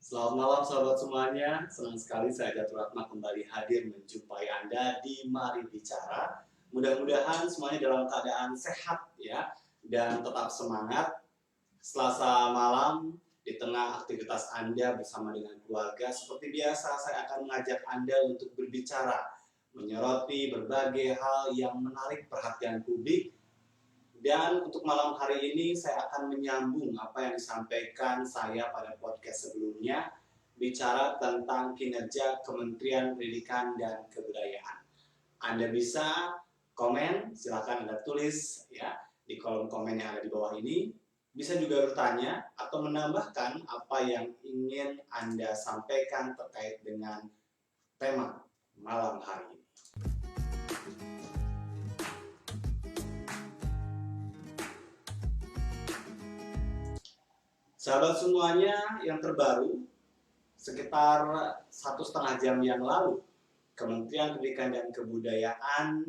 Selamat malam sahabat semuanya, senang sekali saya Datul Ratna kembali hadir menjumpai Anda di Mari Bicara. Mudah-mudahan semuanya dalam keadaan sehat ya, dan tetap semangat. Selasa malam di tengah aktivitas Anda bersama dengan keluarga, seperti biasa saya akan mengajak Anda untuk berbicara, menyoroti berbagai hal yang menarik perhatian publik. Dan untuk malam hari ini saya akan menyambung apa yang disampaikan saya pada podcast sebelumnya, bicara tentang kinerja Kementerian Pendidikan dan Kebudayaan. Anda bisa komen, silakan Anda tulis ya di kolom komen yang ada di bawah ini. Bisa juga bertanya atau menambahkan apa yang ingin Anda sampaikan terkait dengan tema malam hari ini. Sahabat semuanya yang terbaru, sekitar 1,5 jam yang lalu, Kementerian Pendidikan dan Kebudayaan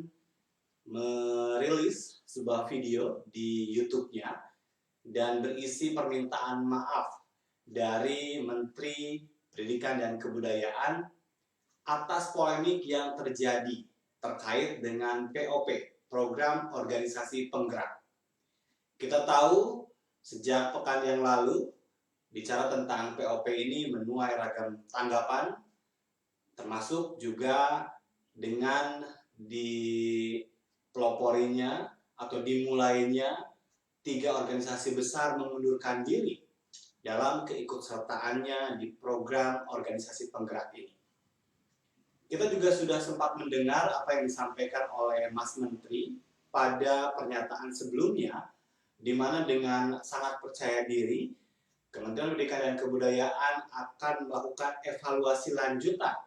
merilis sebuah video di YouTube-nya dan berisi permintaan maaf dari Menteri Pendidikan dan Kebudayaan atas polemik yang terjadi terkait dengan POP, Program Organisasi Penggerak. Kita tahu sejak pekan yang lalu bicara tentang POP ini menuai ragam tanggapan, termasuk juga dengan dipeloporinya atau dimulainya 3 organisasi besar mengundurkan diri dalam keikutsertaannya di program organisasi penggerak ini. Kita juga sudah sempat mendengar apa yang disampaikan oleh Mas Menteri pada pernyataan sebelumnya, di mana dengan sangat percaya diri, Kementerian Pendidikan dan Kebudayaan akan melakukan evaluasi lanjutan,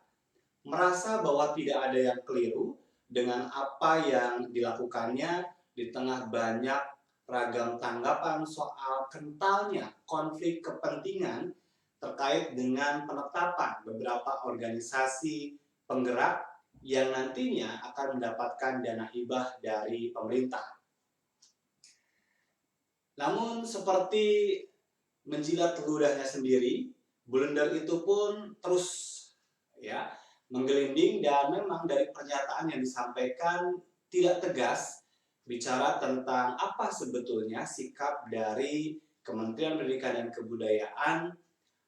merasa bahwa tidak ada yang keliru dengan apa yang dilakukannya di tengah banyak ragam tanggapan soal kentalnya konflik kepentingan terkait dengan penetapan beberapa organisasi penggerak yang nantinya akan mendapatkan dana hibah dari pemerintah. Namun seperti menjilat ludahnya sendiri, blunder itu pun terus ya menggelinding, dan memang dari pernyataan yang disampaikan tidak tegas bicara tentang apa sebetulnya sikap dari Kementerian Pendidikan dan Kebudayaan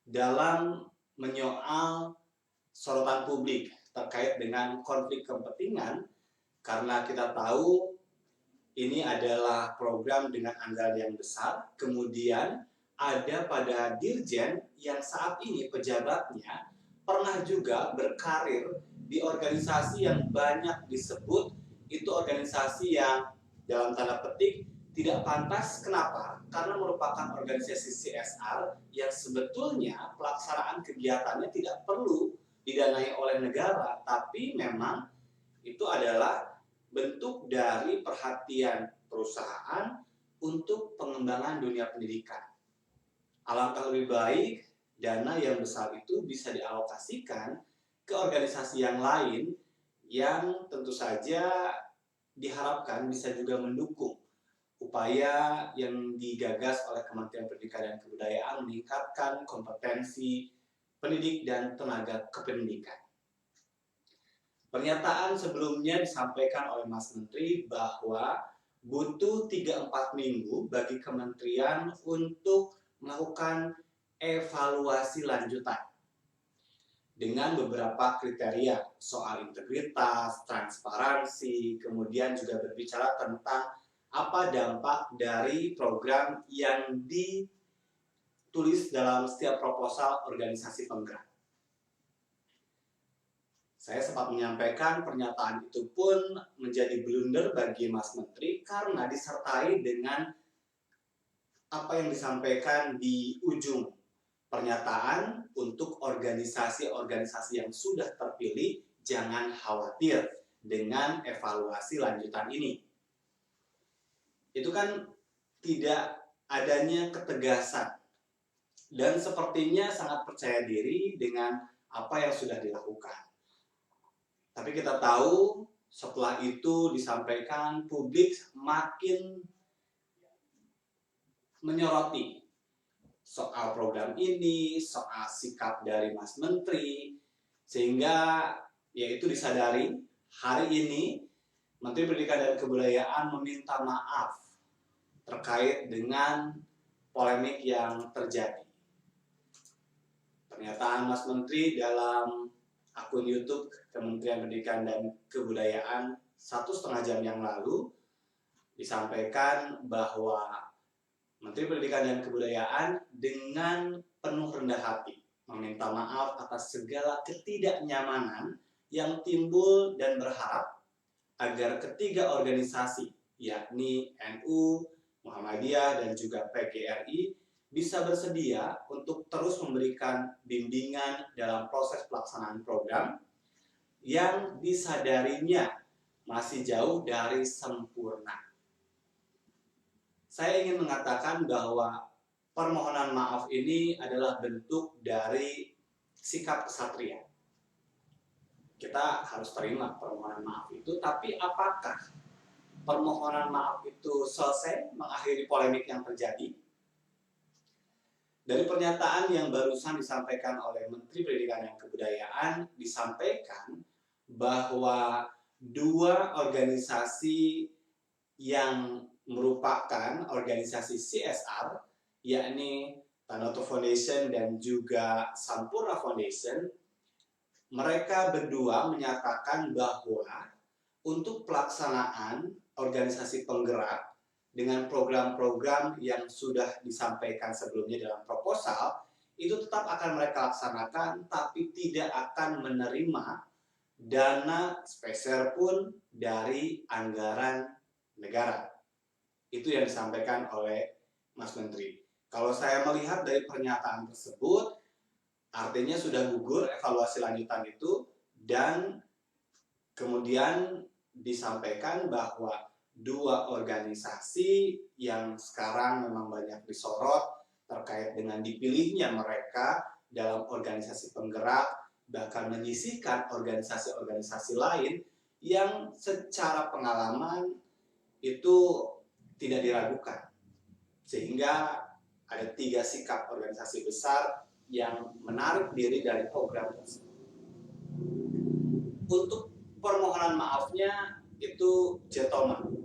dalam menyoal sorotan publik terkait dengan konflik kepentingan, karena kita tahu ini adalah program dengan anggaran yang besar, kemudian ada pada dirjen yang saat ini pejabatnya pernah juga berkarir di organisasi yang banyak disebut itu organisasi yang dalam tanda petik tidak pantas. Kenapa? Karena merupakan organisasi CSR yang sebetulnya pelaksanaan kegiatannya tidak perlu didanai oleh negara, tapi memang itu adalah bentuk dari perhatian perusahaan untuk pengembangan dunia pendidikan. Alangkah lebih baik dana yang besar itu bisa dialokasikan ke organisasi yang lain yang tentu saja diharapkan bisa juga mendukung upaya yang digagas oleh Kementerian Pendidikan dan Kebudayaan meningkatkan kompetensi pendidik dan tenaga kependidikan. Pernyataan sebelumnya disampaikan oleh Mas Menteri bahwa butuh 3-4 minggu bagi kementerian untuk melakukan evaluasi lanjutan dengan beberapa kriteria soal integritas, transparansi, kemudian juga berbicara tentang apa dampak dari program yang ditulis dalam setiap proposal organisasi penggerak. Saya sempat menyampaikan pernyataan itu pun menjadi blunder bagi Mas Menteri karena disertai dengan apa yang disampaikan di ujung pernyataan untuk organisasi-organisasi yang sudah terpilih jangan khawatir dengan evaluasi lanjutan ini. Itu kan tidak adanya ketegasan dan sepertinya sangat percaya diri dengan apa yang sudah dilakukan. Tapi kita tahu setelah itu disampaikan, publik makin menyoroti soal program ini, soal sikap dari Mas Menteri, sehingga yaitu disadari hari ini Menteri Pendidikan dan Kebudayaan meminta maaf terkait dengan polemik yang terjadi. Pernyataan Mas Menteri dalam akun YouTube Kementerian Pendidikan dan Kebudayaan 1,5 jam yang lalu disampaikan bahwa Menteri Pendidikan dan Kebudayaan dengan penuh rendah hati meminta maaf atas segala ketidaknyamanan yang timbul dan berharap agar ketiga organisasi, yakni NU, Muhammadiyah, dan juga PGRI, bisa bersedia untuk terus memberikan bimbingan dalam proses pelaksanaan program yang disadarinya masih jauh dari sempurna. Saya ingin mengatakan bahwa permohonan maaf ini adalah bentuk dari sikap kesatria. Kita harus terima permohonan maaf itu, tapi apakah permohonan maaf itu selesai mengakhiri polemik yang terjadi? Dari pernyataan yang barusan disampaikan oleh Menteri Pendidikan dan Kebudayaan, disampaikan bahwa dua organisasi yang merupakan organisasi CSR, yakni Tanoto Foundation dan juga Sampurna Foundation, mereka berdua menyatakan bahwa untuk pelaksanaan organisasi penggerak dengan program-program yang sudah disampaikan sebelumnya dalam proposal, itu tetap akan mereka laksanakan, tapi tidak akan menerima dana speser pun dari anggaran negara. Itu yang disampaikan oleh Mas Menteri. Kalau saya melihat dari pernyataan tersebut, artinya sudah gugur evaluasi lanjutan itu, dan kemudian disampaikan bahwa dua organisasi yang sekarang memang banyak disorot terkait dengan dipilihnya mereka dalam organisasi penggerak, bahkan menyisihkan organisasi-organisasi lain yang secara pengalaman itu tidak diragukan, sehingga ada 3 sikap organisasi besar yang menarik diri dari program tersebut. Untuk permohonan maafnya itu gentleman,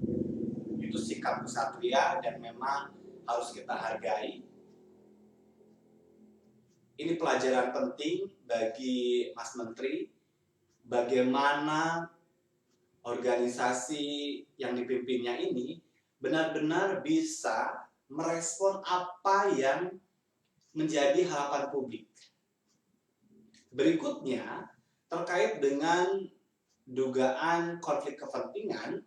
itu sikap kesatria dan memang harus kita hargai. Ini pelajaran penting bagi Mas Menteri, bagaimana organisasi yang dipimpinnya ini benar-benar bisa merespon apa yang menjadi harapan publik. Berikutnya, terkait dengan dugaan konflik kepentingan,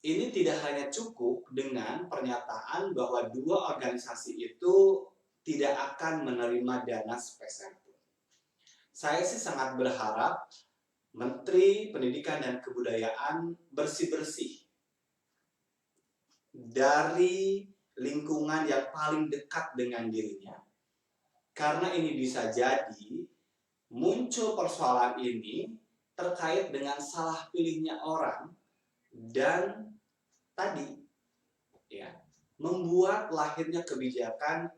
ini tidak hanya cukup dengan pernyataan bahwa dua organisasi itu tidak akan menerima dana sepeser pun. Saya sih sangat berharap Menteri Pendidikan dan Kebudayaan bersih-bersih dari lingkungan yang paling dekat dengan dirinya, karena ini bisa jadi muncul persoalan ini terkait dengan salah pilihnya orang dan tadi ya membuat lahirnya kebijakan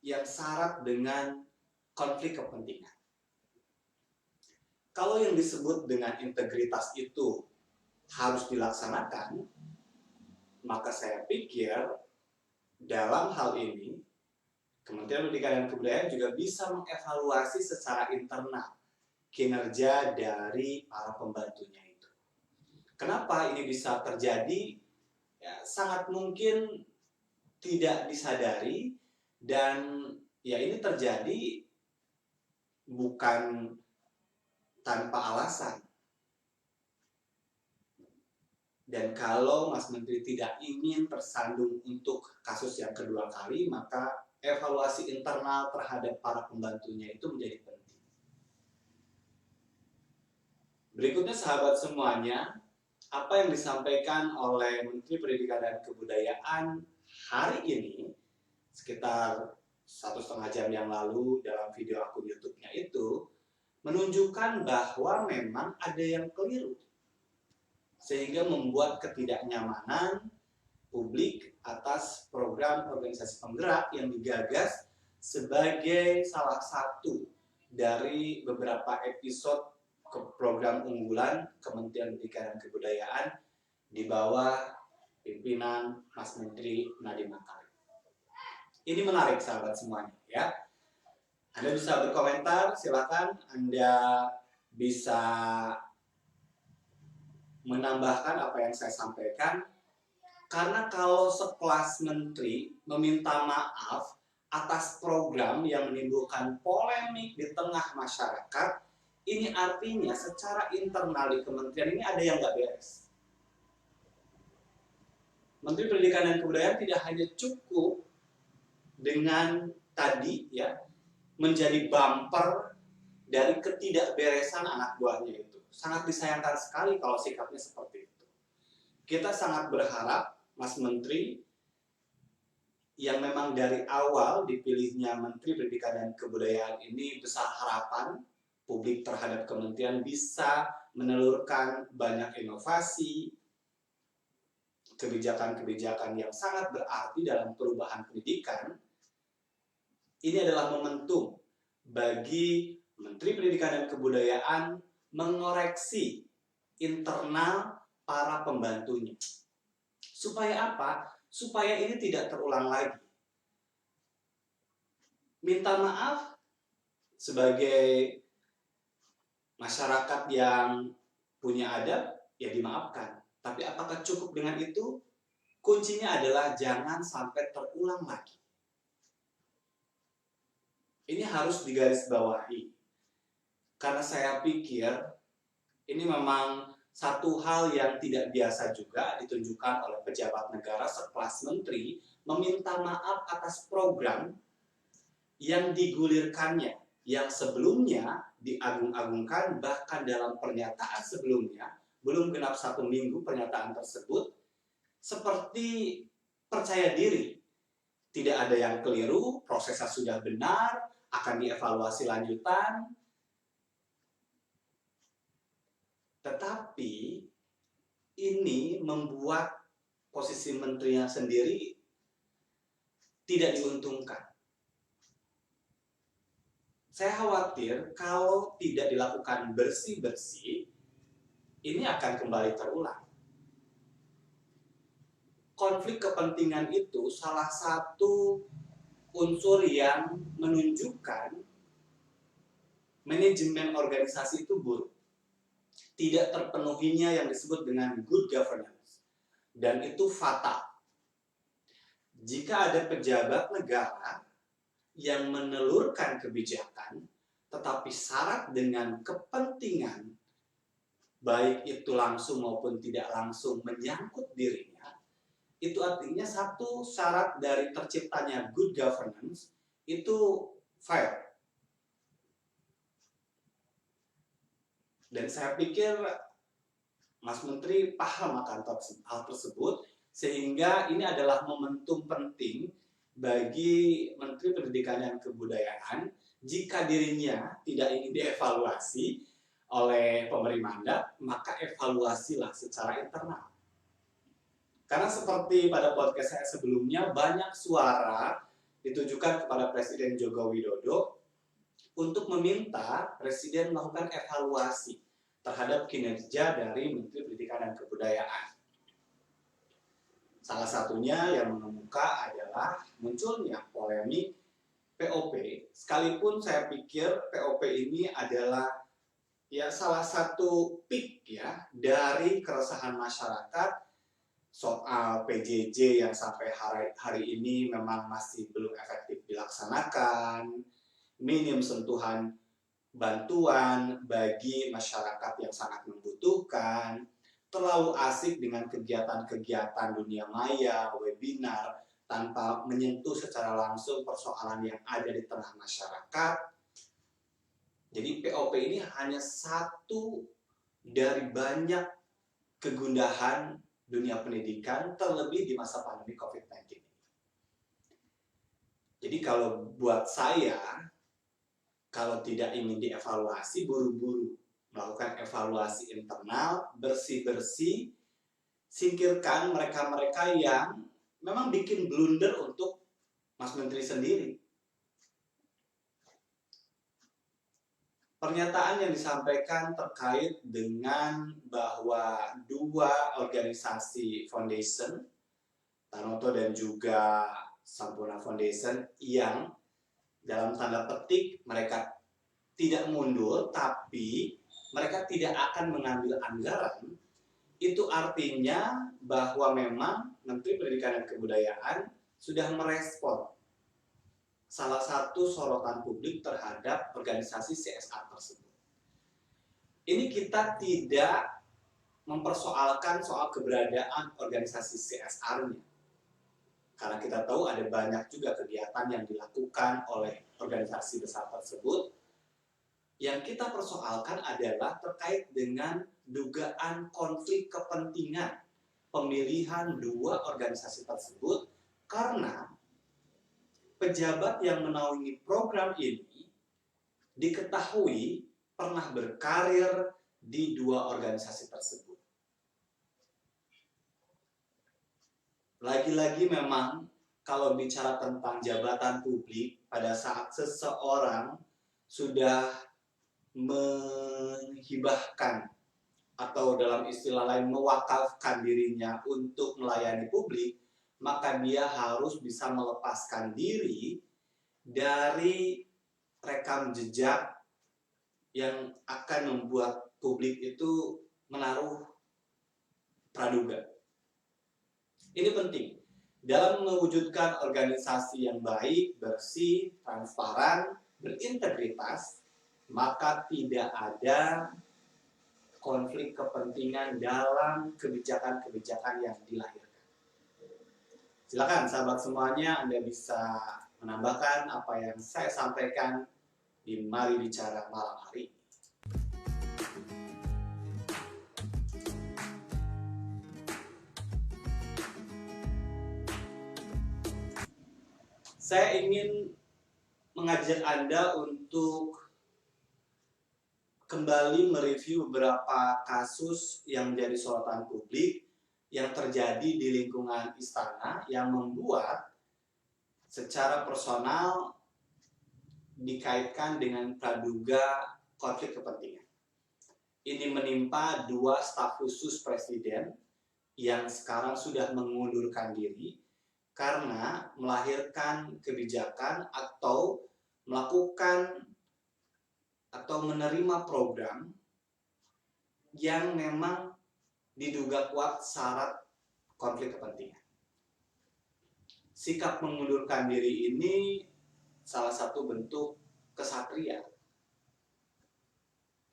yang syarat dengan konflik kepentingan. Kalau yang disebut dengan integritas itu harus dilaksanakan, maka saya pikir dalam hal ini Kementerian Pendidikan dan Kebudayaan juga bisa mengevaluasi secara internal kinerja dari para pembantunya itu. Kenapa ini bisa terjadi? Ya, sangat mungkin tidak disadari, dan ya ini terjadi bukan tanpa alasan. Dan kalau Mas Menteri tidak ingin tersandung untuk kasus yang kedua kali, maka evaluasi internal terhadap para pembantunya itu menjadi penting. Berikutnya sahabat semuanya, apa yang disampaikan oleh Menteri Pendidikan dan Kebudayaan hari ini, sekitar 1,5 jam yang lalu dalam video akun YouTube-nya itu, menunjukkan bahwa memang ada yang keliru, sehingga membuat ketidaknyamanan publik atas program organisasi penggerak yang digagas sebagai salah satu dari beberapa episode program unggulan Kementerian Pendidikan dan Kebudayaan di bawah pimpinan Mas Menteri Nadiem Makarim. Ini menarik sahabat semuanya ya. Anda bisa berkomentar, silakan Anda bisa menambahkan apa yang saya sampaikan. Karena kalau sekelas menteri meminta maaf atas program yang menimbulkan polemik di tengah masyarakat, ini artinya secara internal di kementerian ini ada yang nggak beres. Menteri Pendidikan dan Kebudayaan tidak hanya cukup dengan tadi ya menjadi bumper dari ketidakberesan anak buahnya itu. Sangat disayangkan sekali kalau sikapnya seperti itu. Kita sangat berharap Mas Menteri yang memang dari awal dipilihnya Menteri Pendidikan dan Kebudayaan ini besar harapan publik terhadap kementerian bisa menelurkan banyak inovasi, kebijakan-kebijakan yang sangat berarti dalam perubahan pendidikan. Ini adalah momentum bagi Menteri Pendidikan dan Kebudayaan mengoreksi internal para pembantunya. Supaya apa? Supaya ini tidak terulang lagi. Minta maaf sebagai masyarakat yang punya adab, ya dimaafkan. Tapi apakah cukup dengan itu? Kuncinya adalah jangan sampai terulang lagi. Ini harus digarisbawahi. Karena saya pikir ini memang satu hal yang tidak biasa juga ditunjukkan oleh pejabat negara sekelas menteri meminta maaf atas program yang digulirkannya, yang sebelumnya diagung-agungkan, bahkan dalam pernyataan sebelumnya, belum genap 1 minggu pernyataan tersebut, seperti percaya diri. Tidak ada yang keliru, prosesnya sudah benar, akan dievaluasi lanjutan. Tetapi ini membuat posisi menterinya sendiri tidak diuntungkan. Saya khawatir kalau tidak dilakukan bersih-bersih, ini akan kembali terulang. Konflik kepentingan itu salah satu unsur yang menunjukkan manajemen organisasi itu buruk. Tidak terpenuhinya yang disebut dengan good governance. Dan itu fatal. Jika ada pejabat negara yang menelurkan kebijakan, tetapi syarat dengan kepentingan, baik itu langsung maupun tidak langsung menyangkut dirinya, itu artinya satu syarat dari terciptanya good governance itu fail. Dan saya pikir Mas Menteri paham akan hal tersebut, sehingga ini adalah momentum penting bagi Menteri Pendidikan dan Kebudayaan jika dirinya tidak ingin dievaluasi oleh pemberi mandat, maka evaluasilah secara internal. Karena seperti pada podcast saya sebelumnya, banyak suara ditujukan kepada Presiden Joko Widodo untuk meminta Presiden melakukan evaluasi terhadap kinerja dari Menteri Pendidikan dan Kebudayaan. Salah satunya yang mengemuka adalah munculnya polemik POP, sekalipun saya pikir POP ini adalah ya salah satu peak ya dari keresahan masyarakat soal PJJ yang sampai hari ini memang masih belum efektif dilaksanakan, minim sentuhan bantuan bagi masyarakat yang sangat membutuhkan, terlalu asik dengan kegiatan-kegiatan dunia maya, webinar, tanpa menyentuh secara langsung persoalan yang ada di tengah masyarakat. Jadi POP ini hanya satu dari banyak kegundahan dunia pendidikan, terlebih di masa pandemi COVID-19. Jadi kalau buat saya, kalau tidak ingin dievaluasi, buru-buru melakukan evaluasi internal, bersih-bersih, singkirkan mereka-mereka yang memang bikin blunder untuk Mas Menteri sendiri. Pernyataan yang disampaikan terkait dengan bahwa dua organisasi foundation, Tanoto dan juga Sampurna Foundation, yang dalam tanda petik mereka tidak mundur, tapi mereka tidak akan mengambil anggaran, itu artinya bahwa memang Menteri Pendidikan dan Kebudayaan sudah merespon salah satu sorotan publik terhadap organisasi CSR tersebut. Ini kita tidak mempersoalkan soal keberadaan organisasi CSR-nya. Karena kita tahu ada banyak juga kegiatan yang dilakukan oleh organisasi besar tersebut. Yang kita persoalkan adalah terkait dengan dugaan konflik kepentingan pemilihan dua organisasi tersebut, karena pejabat yang menaungi program ini diketahui pernah berkarir di dua organisasi tersebut. Lagi-lagi memang kalau bicara tentang jabatan publik, pada saat seseorang sudah menghibahkan atau dalam istilah lain mewakafkan dirinya untuk melayani publik, maka dia harus bisa melepaskan diri dari rekam jejak yang akan membuat publik itu menaruh praduga. Ini penting dalam mewujudkan organisasi yang baik, bersih, transparan, berintegritas, maka tidak ada konflik kepentingan dalam kebijakan-kebijakan yang dilahirkan. Silakan sahabat semuanya, Anda bisa menambahkan apa yang saya sampaikan di Mari Bicara malam hari. Saya ingin mengajak Anda untuk kembali mereview beberapa kasus yang menjadi sorotan publik yang terjadi di lingkungan istana yang membuat secara personal dikaitkan dengan praduga konflik kepentingan. Ini menimpa dua staf khusus presiden yang sekarang sudah mengundurkan diri karena melahirkan kebijakan atau melakukan atau menerima program yang memang diduga kuat syarat konflik kepentingan. Sikap mengundurkan diri ini salah satu bentuk kesatria.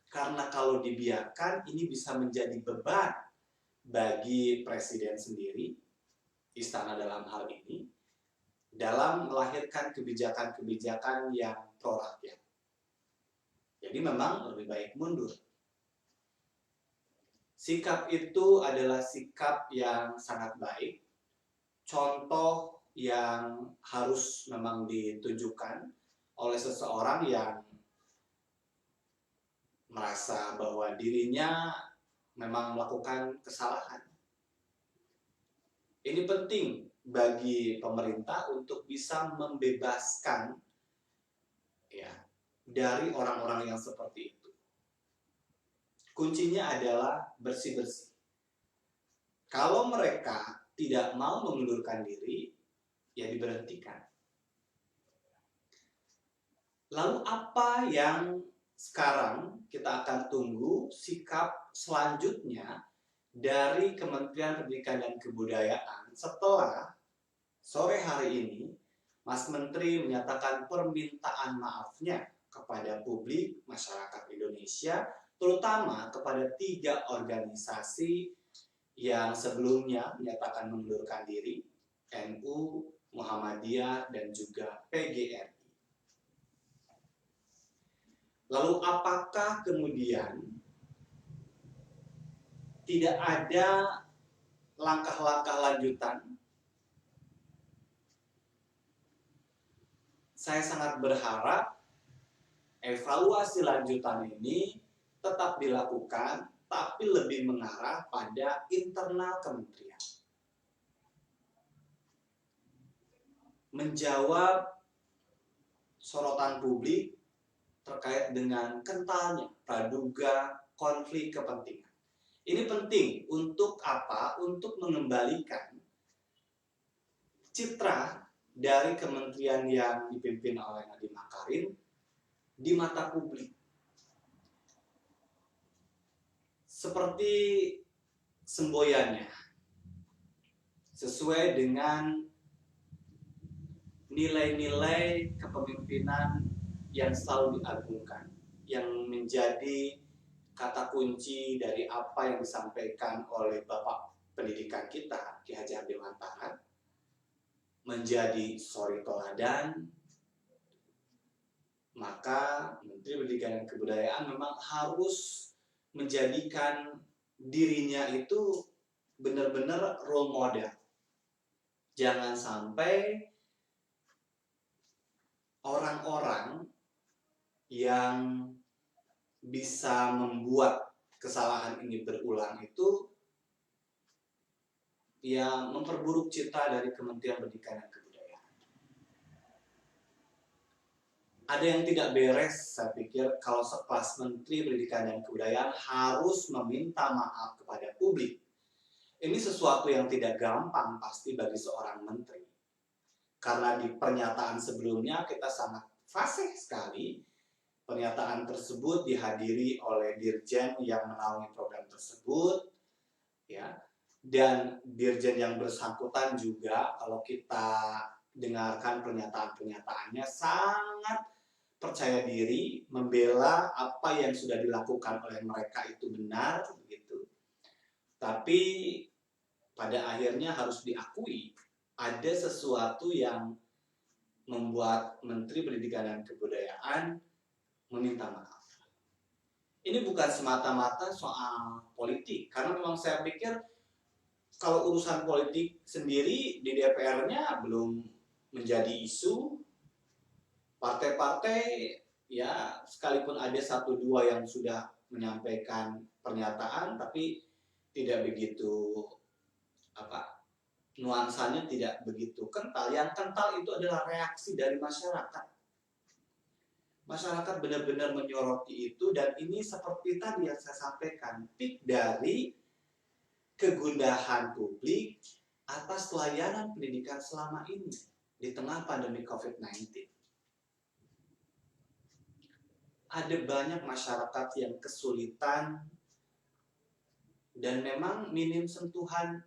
Karena kalau dibiarkan ini bisa menjadi beban bagi presiden sendiri, istana dalam hal ini, dalam melahirkan kebijakan-kebijakan yang pro rakyat. Jadi memang lebih baik mundur. Sikap itu adalah sikap yang sangat baik, contoh yang harus memang ditunjukkan oleh seseorang yang merasa bahwa dirinya memang melakukan kesalahan. Ini penting bagi pemerintah untuk bisa membebaskan ya dari orang-orang yang seperti itu. Kuncinya adalah bersih-bersih. Kalau mereka tidak mau mengundurkan diri, ya diberhentikan. Lalu apa yang sekarang kita akan tunggu sikap selanjutnya dari Kementerian Pendidikan dan Kebudayaan setelah sore hari ini Mas Menteri menyatakan permintaan maafnya kepada publik masyarakat Indonesia, terutama kepada 3 organisasi yang sebelumnya menyatakan mengundurkan diri, NU, Muhammadiyah, dan juga PGRI. Lalu apakah kemudian tidak ada langkah-langkah lanjutan? Saya sangat berharap evaluasi lanjutan ini tetap dilakukan tapi lebih mengarah pada internal kementerian. Menjawab sorotan publik terkait dengan kentalnya praduga konflik kepentingan. Ini penting untuk apa? Untuk mengembalikan citra dari kementerian yang dipimpin oleh Nadiem Makarim di mata publik. Seperti semboyannya, sesuai dengan nilai-nilai kepemimpinan yang selalu diagungkan, yang menjadi kata kunci dari apa yang disampaikan oleh Bapak Pendidikan kita, Ki Hajar Dewantara, menjadi suri teladan. Maka Menteri Pendidikan dan Kebudayaan memang harus menjadikan dirinya itu benar-benar role model. Jangan sampai orang-orang yang bisa membuat kesalahan ini berulang itu ya memperburuk citra dari Kementerian Pendidikan dan Kebudayaan. Ada yang tidak beres, saya pikir, kalau sekelas Menteri Pendidikan dan Kebudayaan harus meminta maaf kepada publik. Ini sesuatu yang tidak gampang pasti bagi seorang menteri. Karena di pernyataan sebelumnya kita sangat fasih sekali. Pernyataan tersebut dihadiri oleh dirjen yang menaungi program tersebut, ya, dan dirjen yang bersangkutan juga kalau kita dengarkan pernyataan-pernyataannya sangat percaya diri, membela apa yang sudah dilakukan oleh mereka itu benar, begitu. Tapi pada akhirnya harus diakui ada sesuatu yang membuat Menteri Pendidikan dan Kebudayaan meminta maaf. Ini bukan semata-mata soal politik, karena memang saya pikir kalau urusan politik sendiri di DPR-nya belum menjadi isu. Partai-partai ya sekalipun ada 1-2 yang sudah menyampaikan pernyataan, tapi tidak begitu nuansanya tidak begitu kental. Yang kental itu adalah reaksi dari masyarakat. Masyarakat benar-benar menyoroti itu, dan ini seperti tadi yang saya sampaikan, peak dari kegundahan publik atas layanan pendidikan selama ini di tengah pandemi COVID-19. Ada banyak masyarakat yang kesulitan dan memang minim sentuhan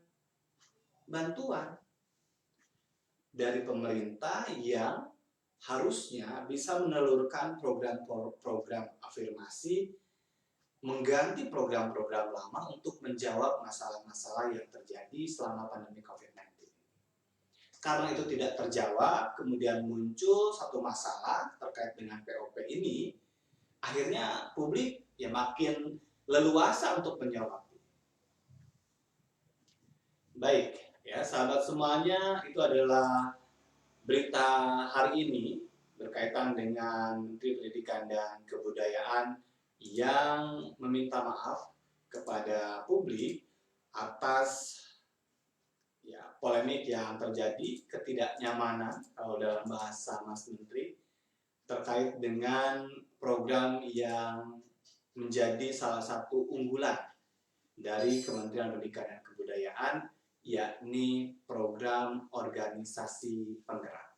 bantuan dari pemerintah yang harusnya bisa menelurkan program-program afirmasi, mengganti program-program lama untuk menjawab masalah-masalah yang terjadi selama pandemi COVID-19. Karena itu tidak terjawab, kemudian muncul satu masalah terkait dengan POP ini, akhirnya publik ya makin leluasa untuk menjawab. Baik, ya sahabat semuanya, itu adalah berita hari ini berkaitan dengan Menteri Pendidikan dan Kebudayaan yang meminta maaf kepada publik atas ya polemik yang terjadi, ketidaknyamanan kalau dalam bahasa Mas Menteri terkait dengan program yang menjadi salah satu unggulan dari Kementerian Pendidikan dan Kebudayaan, yakni program organisasi penggerak.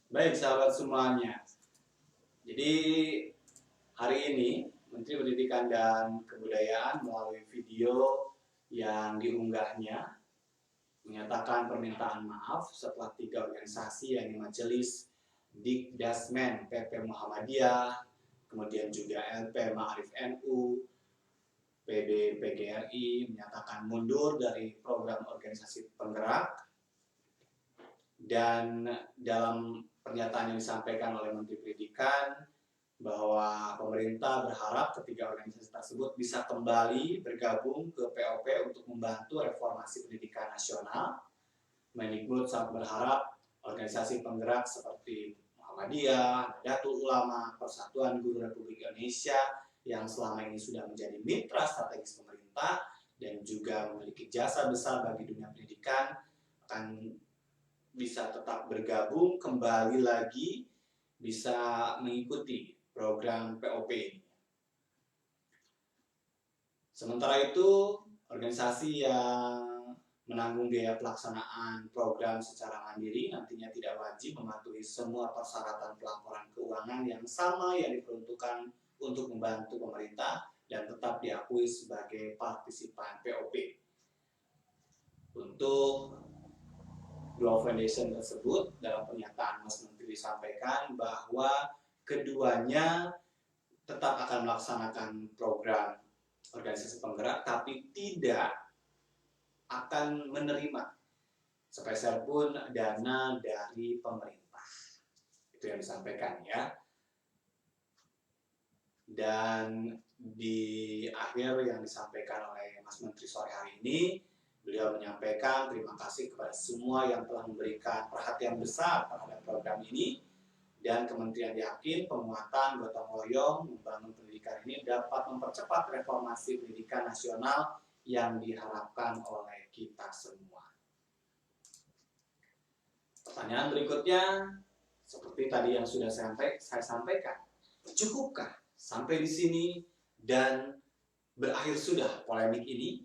Baik sahabat semuanya, jadi hari ini Menteri Pendidikan dan Kebudayaan melalui video yang diunggahnya menyatakan permintaan maaf setelah 3 organisasi, yakni Majelis Dikdasmen PP Muhammadiyah, kemudian juga LP Ma'arif NU, PB PGRI menyatakan mundur dari program organisasi penggerak Dan dalam pernyataan yang disampaikan oleh Menteri Pendidikan bahwa pemerintah berharap ketiga organisasi tersebut bisa kembali bergabung ke POP untuk membantu reformasi pendidikan nasional. Mendikbud sangat berharap organisasi penggerak seperti Muhammadiyah, Nahdlatul Ulama, Persatuan Guru Republik Indonesia yang selama ini sudah menjadi mitra strategis pemerintah dan juga memiliki jasa besar bagi dunia pendidikan akan bisa tetap bergabung kembali lagi, bisa mengikuti program POP ini. Sementara itu, organisasi yang menanggung biaya pelaksanaan program secara mandiri nantinya tidak wajib mematuhi semua persyaratan pelaporan keuangan yang sama yang diperuntukkan untuk membantu pemerintah dan tetap diakui sebagai partisipan POP. Untuk dua foundation tersebut, dalam pernyataan Mas Menteri disampaikan bahwa keduanya tetap akan melaksanakan program organisasi penggerak, tapi tidak akan menerima sepeser pun dana dari pemerintah. Itu yang disampaikan ya. Dan di akhir yang disampaikan oleh Mas Menteri sore hari ini, beliau menyampaikan terima kasih kepada semua yang telah memberikan perhatian besar terhadap program ini, dan Kementerian yakin penguatan gotong royong membangun pendidikan ini dapat mempercepat reformasi pendidikan nasional yang diharapkan oleh kita semua. Pertanyaan berikutnya, seperti tadi yang sudah saya sampaikan, cukupkah sampai di sini dan berakhir sudah polemik ini?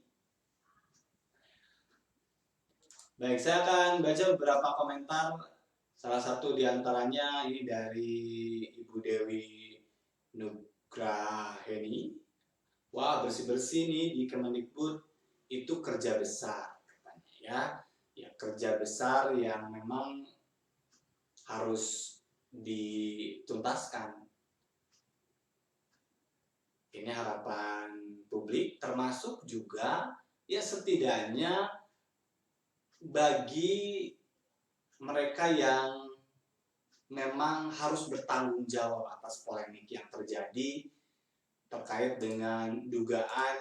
Baik, saya akan baca beberapa komentar. Salah satu diantaranya ini dari Ibu Dewi Nugraheni. Wah, bersih-bersih nih di Kemendikbud itu kerja besar katanya ya. Ya, kerja besar yang memang harus dituntaskan. Ini harapan publik, termasuk juga ya setidaknya bagi mereka yang memang harus bertanggung jawab atas polemik yang terjadi terkait dengan dugaan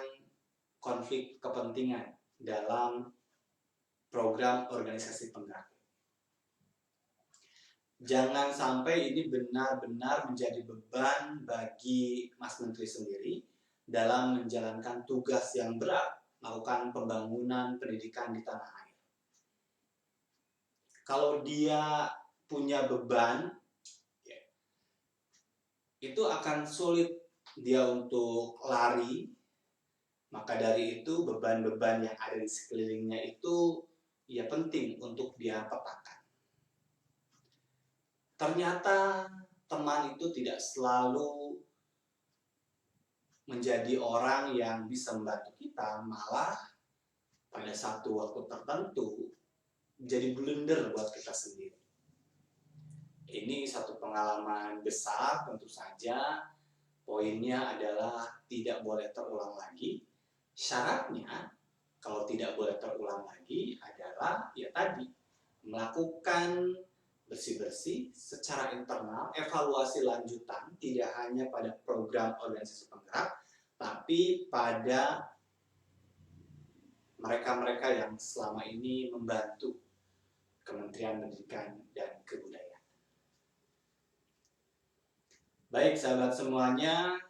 konflik kepentingan dalam program organisasi penggerak. Jangan sampai ini benar-benar menjadi beban bagi Mas Menteri sendiri dalam menjalankan tugas yang berat melakukan pembangunan pendidikan di tanah air. Kalau dia punya beban, ya, itu akan sulit dia untuk lari. Maka dari itu beban-beban yang ada di sekelilingnya itu ya penting untuk dia petakan. Ternyata teman itu tidak selalu menjadi orang yang bisa membantu kita, malah pada satu waktu tertentu jadi blunder buat kita sendiri. Ini satu pengalaman besar tentu saja. Poinnya adalah tidak boleh terulang lagi. Syaratnya kalau tidak boleh terulang lagi adalah ya tadi, melakukan bersih-bersih secara internal, evaluasi lanjutan tidak hanya pada program organisasi penggerak, tapi pada mereka-mereka yang selama ini membantu Kementerian Pendidikan dan Kebudayaan. Baik sahabat semuanya,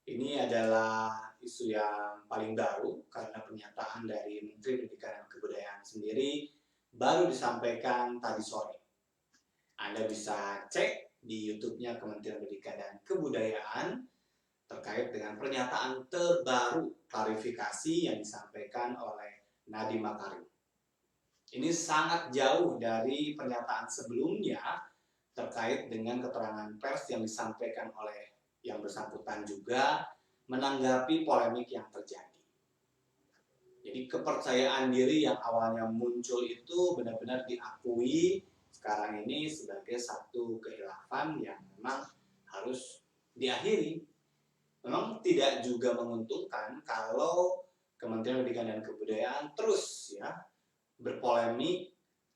ini adalah isu yang paling baru karena pernyataan dari Menteri Pendidikan dan Kebudayaan sendiri baru disampaikan tadi sore. Anda bisa cek di YouTube-nya Kementerian Pendidikan dan Kebudayaan terkait dengan pernyataan terbaru klarifikasi yang disampaikan oleh Nadiem Makarim. Ini sangat jauh dari pernyataan sebelumnya terkait dengan keterangan pers yang disampaikan oleh yang bersangkutan juga menanggapi polemik yang terjadi. Jadi kepercayaan diri yang awalnya muncul itu benar-benar diakui sekarang ini sebagai satu kehilafan yang memang harus diakhiri. Memang tidak juga menguntungkan kalau Kementerian Pendidikan dan Kebudayaan terus ya berpolemik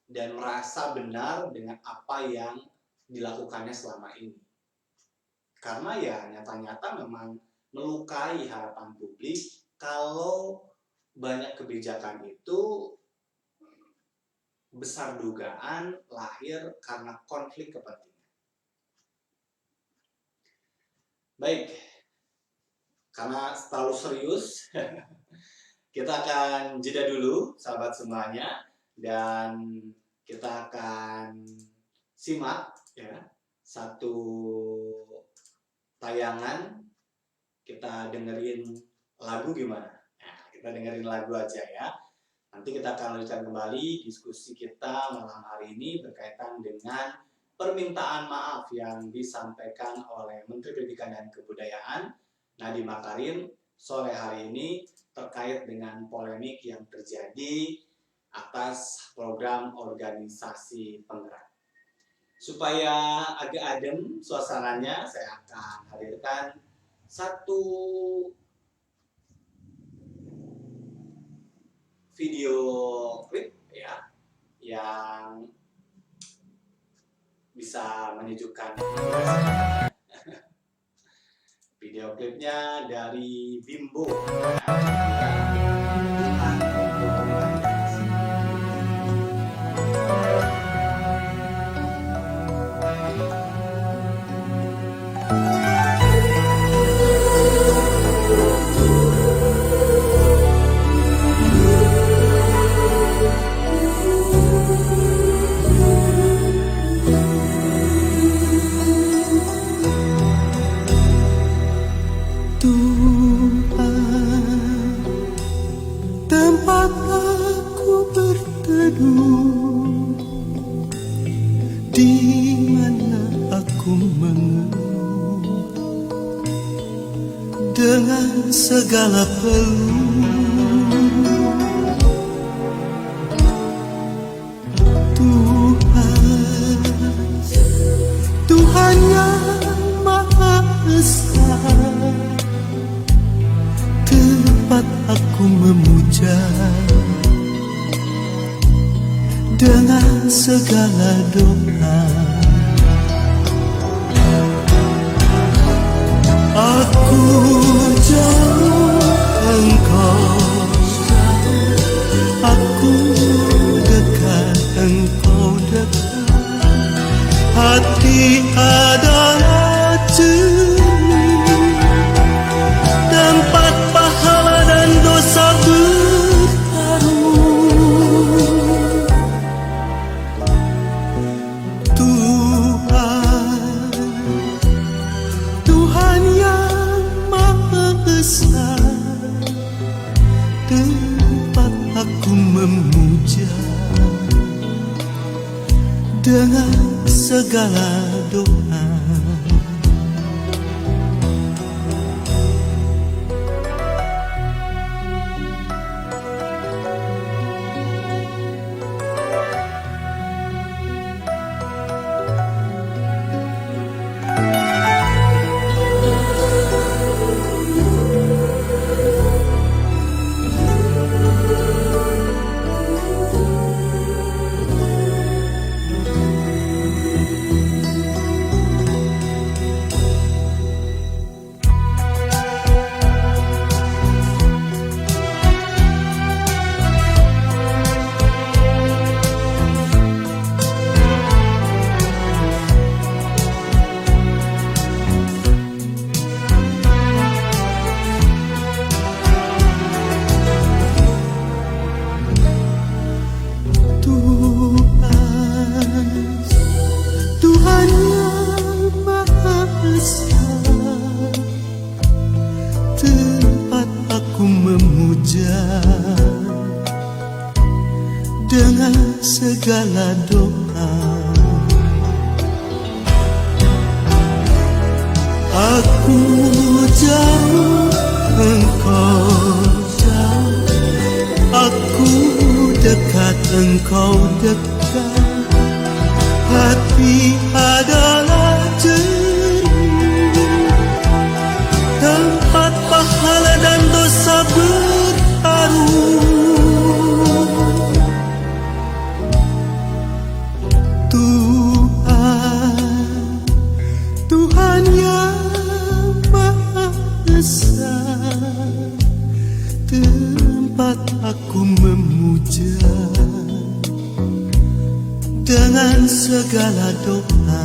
dan merasa benar dengan apa yang dilakukannya selama ini. Karena ya nyata-nyata memang melukai harapan publik kalau banyak kebijakan itu besar dugaan lahir karena konflik kepentingan. Baik, karena terlalu serius, kita akan jeda dulu sahabat semuanya, dan kita akan simak ya satu tayangan. Kita dengerin lagu gimana? Nah, kita dengerin lagu aja ya. Nanti kita akan lanjutkan kembali diskusi kita malam hari ini berkaitan dengan permintaan maaf yang disampaikan oleh Menteri Pendidikan dan Kebudayaan Nadiem Makarim sore hari ini terkait dengan polemik yang terjadi atas program organisasi penggerak. Supaya agak adem suasananya, saya akan hadirkan satu video klip ya yang bisa menyejukkan. Video klipnya dari Bimbo. Tempat aku berteduh, di mana aku mengeluh dengan segala peluh. Tuhan yang Maha Esa, tempat aku memuja dengan segala doa. Aku jauh, engkau jauh, aku dekat, engkau dekat. Hati adalah cermin, tempat pahala dan dosa bertarung. Tuhan yang Maha Esa, tempat aku memuja dengan segala doa. Tuhan yang Maha Esa, tempat aku memuja dengan segala doa. Aku jauh, engkau jauh, aku dekat, engkau dekat. Hati adalah cermin, tempat pahala dan dosa bertarung. saja dengan segala doa.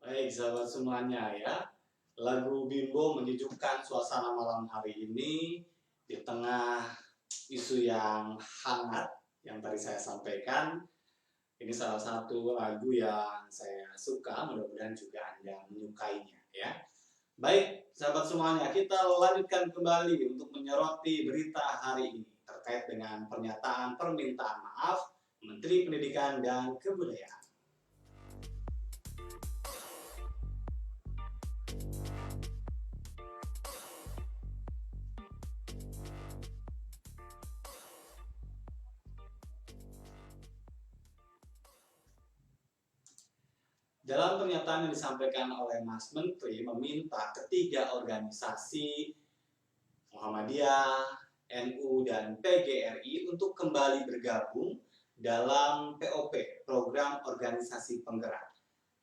Baik, sahabat semuanya ya. Lagu Bimbo menyejukkan suasana malam hari ini di tengah isu yang hangat yang tadi saya sampaikan. Ini salah satu lagu yang saya suka, mudah-mudahan juga Anda menyukainya ya. Baik, sahabat semuanya, kita lanjutkan kembali untuk menyoroti berita hari ini terkait dengan pernyataan permintaan maaf Menteri Pendidikan dan Kebudayaan. Dalam pernyataan yang disampaikan oleh Mas Menteri meminta ketiga organisasi Muhammadiyah, NU, dan PGRI untuk kembali bergabung dalam POP, Program Organisasi Penggerak.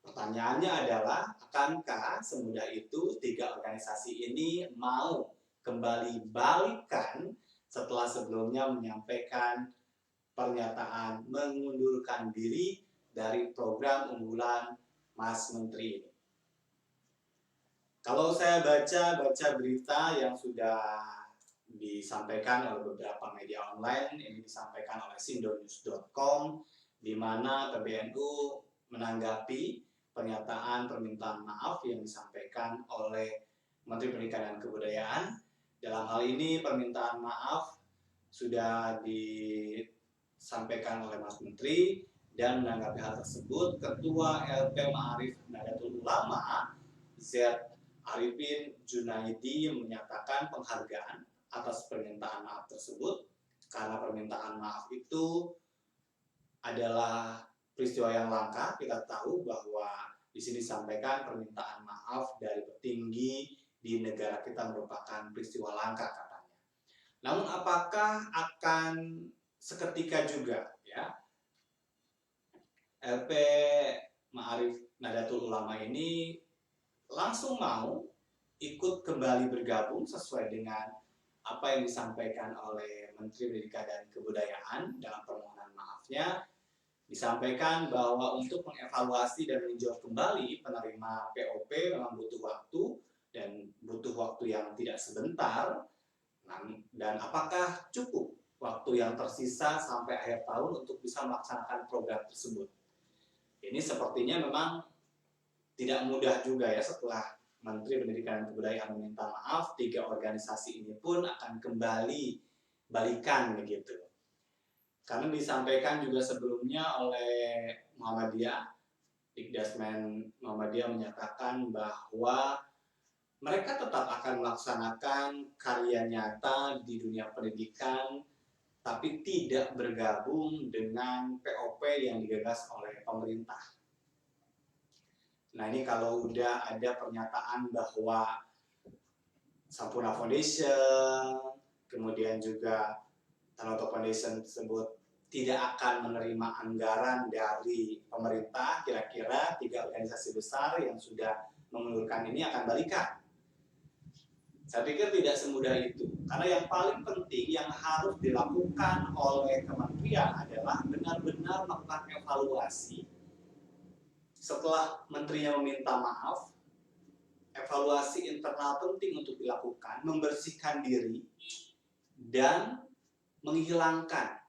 Pertanyaannya adalah, akankah semudah itu tiga organisasi ini mau kembali balikan setelah sebelumnya menyampaikan pernyataan mengundurkan diri dari program unggulan Mas Menteri ini? Kalau saya baca berita yang sudah disampaikan oleh beberapa media online, ini disampaikan oleh sindonews.com, di mana PBNU menanggapi pernyataan permintaan maaf yang disampaikan oleh Menteri Pendidikan dan Kebudayaan. Dalam hal ini permintaan maaf sudah disampaikan oleh Mas Menteri, dan menanggapi hal tersebut, Ketua LP Ma'arif Nahdlatul Ulama Z. Arifin Junaidi menyatakan penghargaan atas permintaan maaf tersebut, karena permintaan maaf itu adalah peristiwa yang langka. Kita tahu bahwa di sini disampaikan permintaan maaf dari petinggi di negara kita merupakan peristiwa langka katanya. Namun apakah akan seketika juga ya LP Ma'arif Nahdlatul Ulama ini langsung mau ikut kembali bergabung sesuai dengan apa yang disampaikan oleh Menteri Pendidikan dan Kebudayaan dalam permohonan maafnya. Disampaikan bahwa untuk mengevaluasi dan meninjau kembali penerima POP memang butuh waktu, dan butuh waktu yang tidak sebentar. Dan apakah cukup waktu yang tersisa sampai akhir tahun untuk bisa melaksanakan program tersebut? Ini sepertinya memang tidak mudah juga ya. Setelah Menteri Pendidikan dan Kebudayaan meminta maaf, tiga organisasi ini pun akan kembali balikan begitu. Karena disampaikan juga sebelumnya oleh Muhammadiyah, Dikdasmen Muhammadiyah menyatakan bahwa mereka tetap akan melaksanakan karya nyata di dunia pendidikan, tapi tidak bergabung dengan POP yang digagas oleh pemerintah. Nah, ini kalau udah ada pernyataan bahwa Sampurna Foundation, kemudian juga Tanoto Foundation tersebut tidak akan menerima anggaran dari pemerintah, kira-kira tiga organisasi besar yang sudah mengundurkan ini akan balikan. Saya pikir tidak semudah itu, karena yang paling penting yang harus dilakukan oleh kementerian adalah benar-benar melakukan evaluasi. Setelah menterinya meminta maaf, evaluasi internal penting untuk dilakukan, membersihkan diri, dan menghilangkan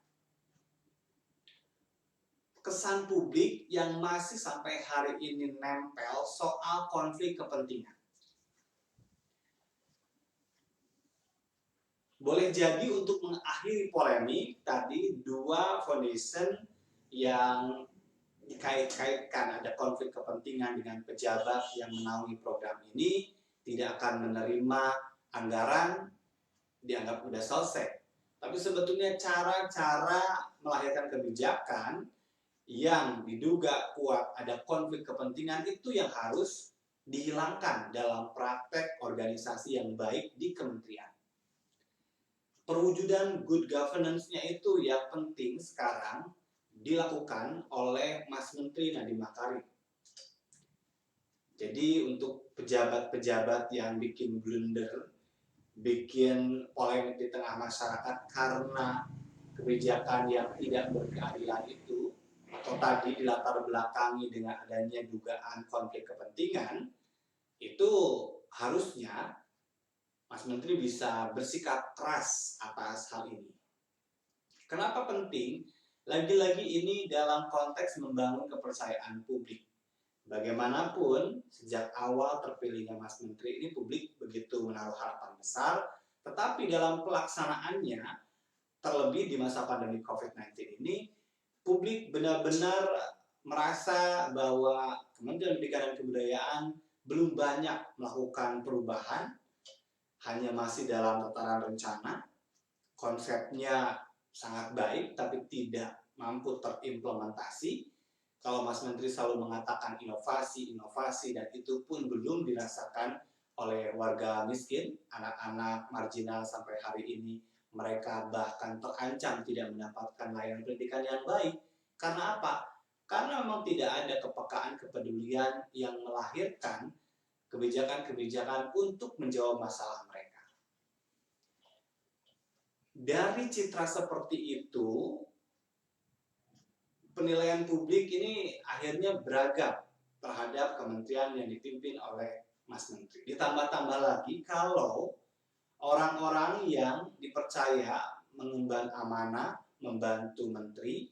kesan publik yang masih sampai hari ini nempel soal konflik kepentingan. Boleh jadi untuk mengakhiri polemik tadi, dua foundation yang dikait-kaitkan ada konflik kepentingan dengan pejabat yang menaungi program ini tidak akan menerima anggaran, dianggap sudah selesai. Tapi sebetulnya cara-cara melahirkan kebijakan yang diduga kuat ada konflik kepentingan itu yang harus dihilangkan dalam praktek organisasi yang baik di kementerian. Perwujudan good governance-nya itu yang penting sekarang dilakukan oleh Mas Menteri Nadiem Makarim. Jadi untuk pejabat-pejabat yang bikin blunder, bikin polemik di tengah masyarakat karena kebijakan yang tidak berkeadilan itu, atau tadi dilatar belakangi dengan adanya dugaan konflik kepentingan, itu harusnya Mas Menteri bisa bersikap keras atas hal ini. Kenapa penting? Lagi-lagi ini dalam konteks membangun kepercayaan publik. Bagaimanapun, sejak awal terpilihnya Mas Menteri ini publik begitu menaruh harapan besar, tetapi dalam pelaksanaannya, terlebih di masa pandemi COVID-19 ini, publik benar-benar merasa bahwa Kementerian Pendidikan dan Kebudayaan belum banyak melakukan perubahan, hanya masih dalam tataran rencana, konsepnya sangat baik tapi tidak mampu terimplementasi. Kalau Mas Menteri selalu mengatakan inovasi, dan itu pun belum dirasakan oleh warga miskin, anak-anak marginal sampai hari ini mereka bahkan terancam tidak mendapatkan layanan pendidikan yang baik. Karena apa? Karena memang tidak ada kepekaan, kepedulian yang melahirkan kebijakan-kebijakan untuk menjawab masalah mereka. Dari citra seperti itu, penilaian publik ini akhirnya beragam terhadap kementerian yang dipimpin oleh Mas Menteri. Ditambah-tambah lagi kalau orang-orang yang dipercaya mengemban amanah, membantu menteri,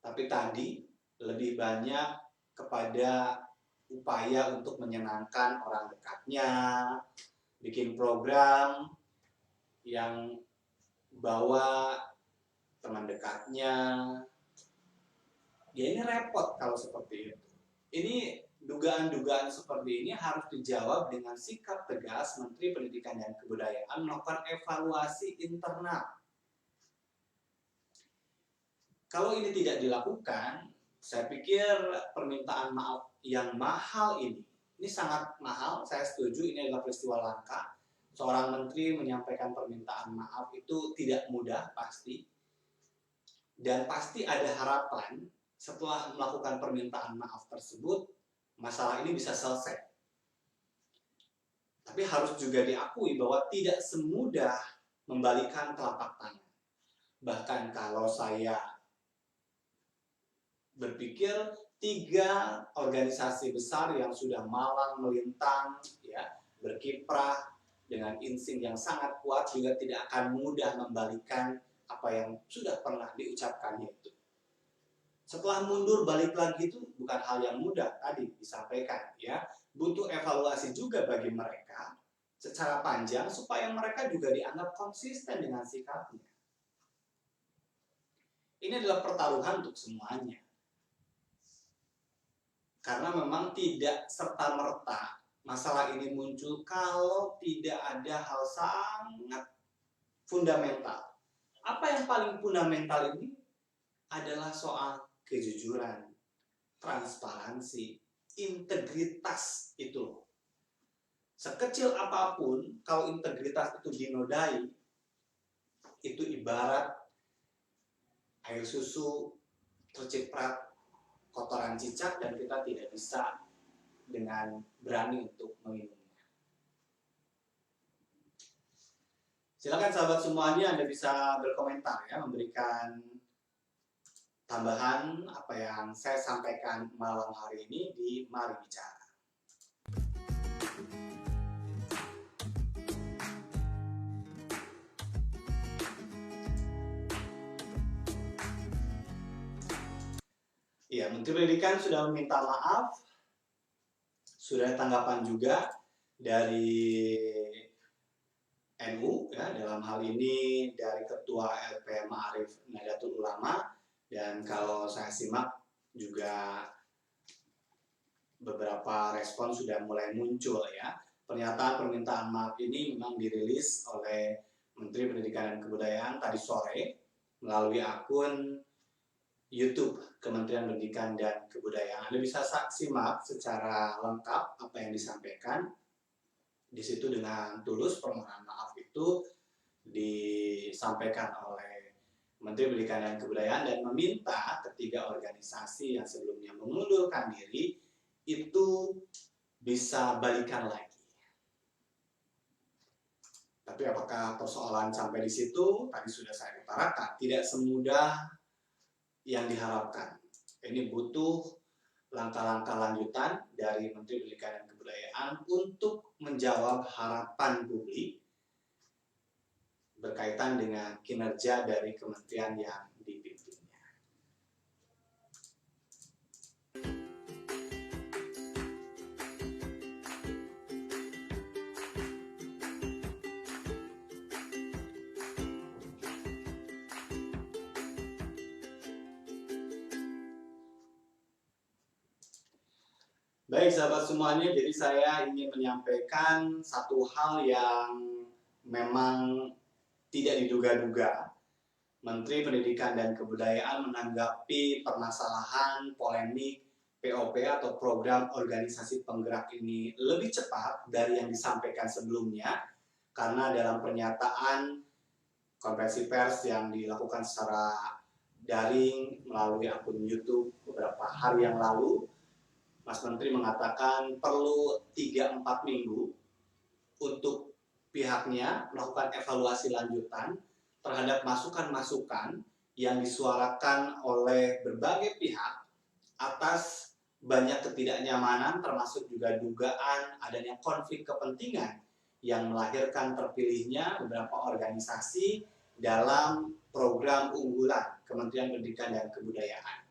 tapi tadi lebih banyak kepada upaya untuk menyenangkan orang dekatnya, bikin program yang bawa teman dekatnya. Ya ini repot kalau seperti itu. Ini dugaan-dugaan seperti ini harus dijawab dengan sikap tegas Menteri Pendidikan dan Kebudayaan melakukan evaluasi internal. Kalau ini tidak dilakukan, saya pikir permintaan maaf yang mahal ini sangat mahal, saya setuju ini adalah peristiwa langka. Seorang menteri menyampaikan permintaan maaf itu tidak mudah pasti. Dan pasti ada harapan setelah melakukan permintaan maaf tersebut, masalah ini bisa selesai. Tapi harus juga diakui bahwa tidak semudah membalikan telapak tangan. Bahkan kalau saya berpikir 3 organisasi besar yang sudah malang melintang, ya, berkiprah dengan insting yang sangat kuat juga tidak akan mudah membalikan apa yang sudah pernah diucapkannya itu. Setelah mundur balik lagi itu bukan hal yang mudah tadi disampaikan, ya. Butuh evaluasi juga bagi mereka secara panjang supaya mereka juga dianggap konsisten dengan sikapnya. Ini adalah pertaruhan untuk semuanya. Karena memang tidak serta-merta masalah ini muncul kalau tidak ada hal sangat fundamental. Apa yang paling fundamental ini adalah soal kejujuran, transparansi, integritas itu. Sekecil apapun, kalau integritas itu dinodai, itu ibarat air susu terciprat kotoran cicak dan kita tidak bisa dengan berani untuk meminumnya. Silakan sahabat semuanya, Anda bisa berkomentar ya, memberikan tambahan apa yang saya sampaikan malam hari ini di Mari Bicara. Ya, Menteri Pendidikan sudah meminta maaf, sudah ada tanggapan juga dari NU, ya, dalam hal ini dari Ketua LP Ma'arif Nahdlatul Ulama, dan kalau saya simak juga beberapa respon sudah mulai muncul ya. Pernyataan permintaan maaf ini memang dirilis oleh Menteri Pendidikan dan Kebudayaan tadi sore melalui akun YouTube Kementerian Pendidikan dan Kebudayaan. Anda bisa simak secara lengkap apa yang disampaikan. Di situ dengan tulus permohonan maaf itu disampaikan oleh Menteri Pendidikan dan Kebudayaan dan meminta ketiga organisasi yang sebelumnya mengundurkan diri itu bisa balikan lagi. Tapi apakah persoalan sampai di situ? Tadi sudah saya utarakan, tidak semudah yang diharapkan. Ini butuh langkah-langkah lanjutan dari Menteri Pendidikan dan Kebudayaan untuk menjawab harapan publik berkaitan dengan kinerja dari kementerian yang dipimpinnya. Baik sahabat semuanya, jadi saya ingin menyampaikan satu hal yang memang tidak diduga-duga. Menteri Pendidikan dan Kebudayaan menanggapi permasalahan polemik POP atau program organisasi penggerak ini lebih cepat dari yang disampaikan sebelumnya, karena dalam pernyataan konferensi pers yang dilakukan secara daring melalui akun YouTube beberapa hari yang lalu, Mas Menteri mengatakan perlu 3-4 minggu untuk pihaknya melakukan evaluasi lanjutan terhadap masukan-masukan yang disuarakan oleh berbagai pihak atas banyak ketidaknyamanan termasuk juga dugaan adanya konflik kepentingan yang melahirkan terpilihnya beberapa organisasi dalam program unggulan Kementerian Pendidikan dan Kebudayaan.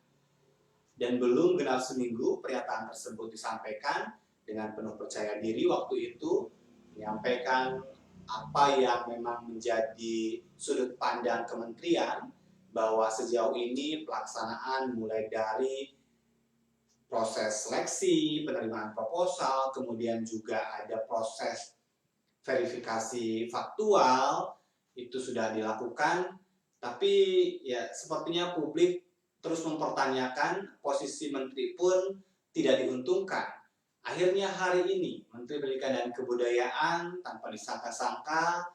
Dan belum genap seminggu pernyataan tersebut disampaikan dengan penuh percaya diri waktu itu, menyampaikan apa yang memang menjadi sudut pandang kementerian, bahwa sejauh ini pelaksanaan mulai dari proses seleksi, penerimaan proposal, kemudian juga ada proses verifikasi faktual, itu sudah dilakukan, tapi ya sepertinya publik terus mempertanyakan, posisi menteri pun tidak diuntungkan. Akhirnya hari ini Menteri Pendidikan dan Kebudayaan tanpa disangka-sangka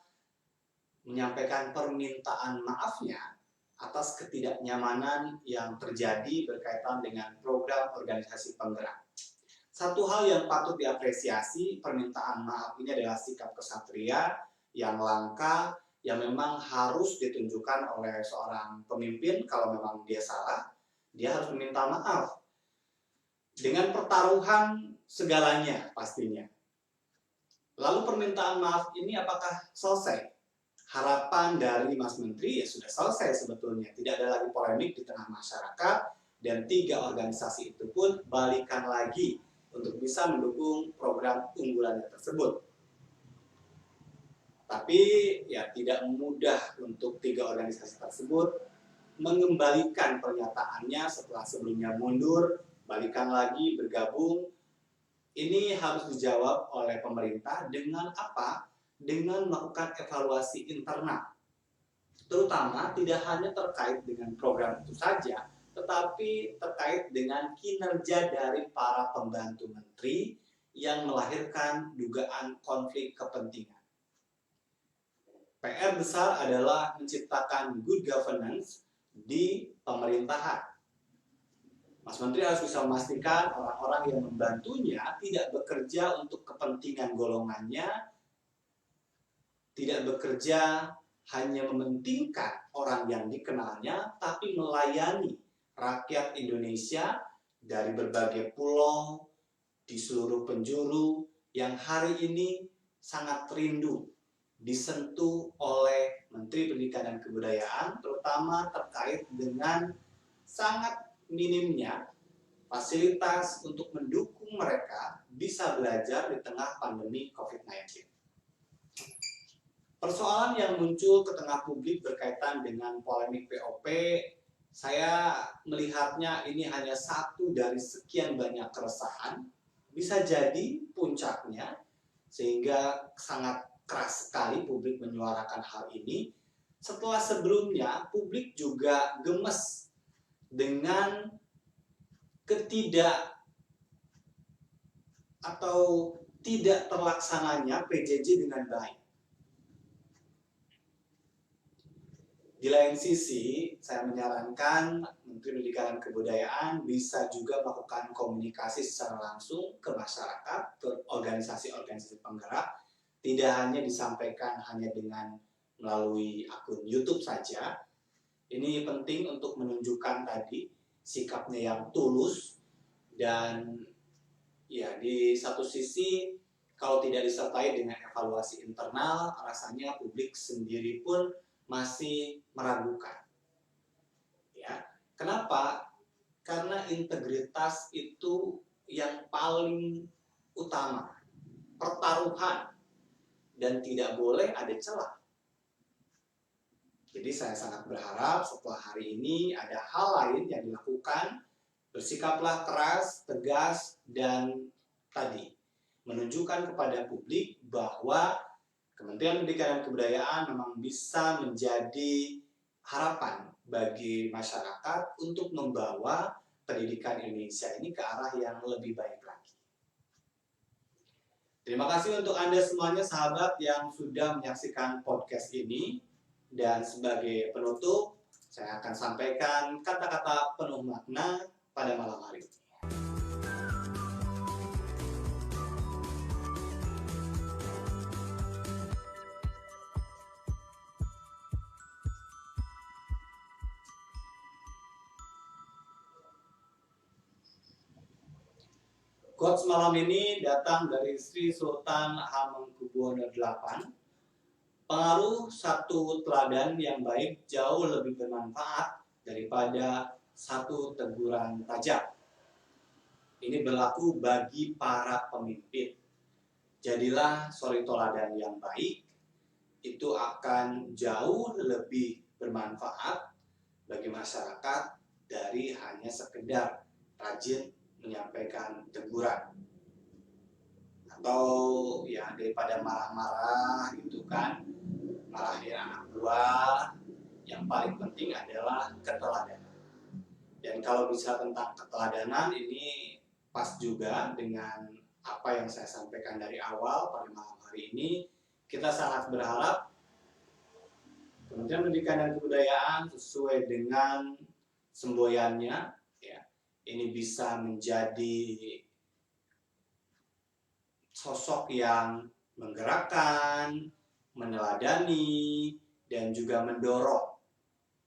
menyampaikan permintaan maafnya atas ketidaknyamanan yang terjadi berkaitan dengan program organisasi penggerak. Satu hal yang patut diapresiasi, permintaan maaf ini adalah sikap kesatria yang langka, yang memang harus ditunjukkan oleh seorang pemimpin. Kalau memang dia salah, dia harus meminta maaf. Dengan pertaruhan segalanya pastinya. Lalu permintaan maaf ini apakah selesai? Harapan dari Mas Menteri ya sudah selesai sebetulnya. Tidak ada lagi polemik di tengah masyarakat, dan 3 organisasi itu pun balikan lagi untuk bisa mendukung program unggulannya tersebut. Tapi ya tidak mudah untuk 3 organisasi tersebut mengembalikan pernyataannya setelah sebelumnya mundur, balikan lagi, bergabung. Ini harus dijawab oleh pemerintah dengan apa? Dengan melakukan evaluasi internal. Terutama tidak hanya terkait dengan program itu saja, tetapi terkait dengan kinerja dari para pembantu menteri yang melahirkan dugaan konflik kepentingan. PR besar adalah menciptakan good governance di pemerintahan. Mas Menteri harus bisa memastikan orang-orang yang membantunya tidak bekerja untuk kepentingan golongannya, tidak bekerja hanya mementingkan orang yang dikenalnya, tapi melayani rakyat Indonesia dari berbagai pulau di seluruh penjuru yang hari ini sangat rindu disentuh oleh Menteri Pendidikan dan Kebudayaan, terutama terkait dengan sangat minimnya fasilitas untuk mendukung mereka bisa belajar di tengah pandemi COVID-19. Persoalan yang muncul ke tengah publik berkaitan dengan polemik POP, saya melihatnya ini hanya satu dari sekian banyak keresahan, bisa jadi puncaknya, sehingga sangat keras sekali publik menyuarakan hal ini setelah sebelumnya publik juga gemes dengan tidak terlaksananya PJJ dengan baik. Di lain sisi, saya menyarankan Menteri Pendidikan dan Kebudayaan bisa juga melakukan komunikasi secara langsung ke masyarakat, ke organisasi-organisasi penggerak, tidak hanya disampaikan hanya dengan melalui akun YouTube saja. Ini penting untuk menunjukkan tadi sikapnya yang tulus dan ya di satu sisi kalau tidak disertai dengan evaluasi internal, rasanya publik sendiri pun masih meragukan. Ya, kenapa? Karena integritas itu yang paling utama, pertaruhan, dan tidak boleh ada celah. Jadi saya sangat berharap setelah hari ini ada hal lain yang dilakukan, bersikaplah keras, tegas, dan tadi menunjukkan kepada publik bahwa Kementerian Pendidikan dan Kebudayaan memang bisa menjadi harapan bagi masyarakat untuk membawa pendidikan Indonesia ini ke arah yang lebih baik lagi. Terima kasih untuk Anda semuanya sahabat yang sudah menyaksikan podcast ini. Dan sebagai penutup, saya akan sampaikan kata-kata penuh makna pada malam hari ini. Quotes malam ini datang dari Sri Sultan Hamengkubuwono VIII. Pengaruh satu teladan yang baik jauh lebih bermanfaat daripada satu teguran tajam. Ini berlaku bagi para pemimpin. Jadilah suri teladan yang baik, itu akan jauh lebih bermanfaat bagi masyarakat dari hanya sekedar rajin menyampaikan teguran. Atau ya daripada marah-marah gitu kan, marahin anak buah, yang paling penting adalah keteladanan. Dan kalau bisa tentang keteladanan ini pas juga dengan apa yang saya sampaikan dari awal pada malam hari ini. Kita sangat berharap Kementerian Pendidikan dan Kebudayaan sesuai dengan semboyannya ya, ini bisa menjadi sosok yang menggerakkan, meneladani, dan juga mendorong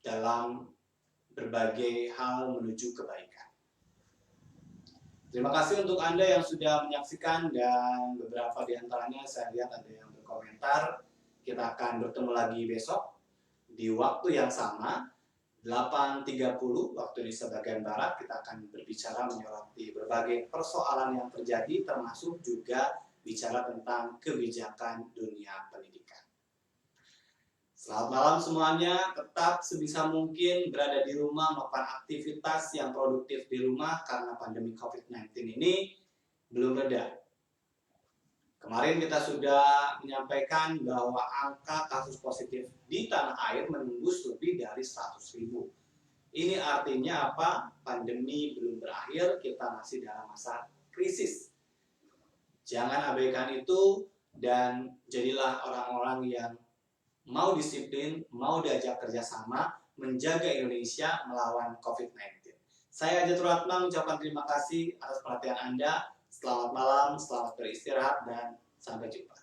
dalam berbagai hal menuju kebaikan. Terima kasih untuk Anda yang sudah menyaksikan dan beberapa di antaranya saya lihat ada yang berkomentar. Kita akan bertemu lagi besok di waktu yang sama, 8.30 waktu Indonesia bagian Barat. Kita akan berbicara menyoroti berbagai persoalan yang terjadi, termasuk juga bicara tentang kebijakan dunia pendidikan. Selamat malam semuanya, tetap sebisa mungkin berada di rumah, melakukan aktivitas yang produktif di rumah karena pandemi COVID-19 ini belum reda. Kemarin kita sudah menyampaikan bahwa angka kasus positif di tanah air menembus lebih dari 100.000. Ini artinya apa? Pandemi belum berakhir, kita masih dalam masa krisis. Jangan abaikan itu dan jadilah orang-orang yang mau disiplin, mau diajak kerjasama, menjaga Indonesia melawan COVID-19. Saya Jatul Ratna mengucapkan terima kasih atas perhatian Anda. Selamat malam, selamat beristirahat, dan sampai jumpa.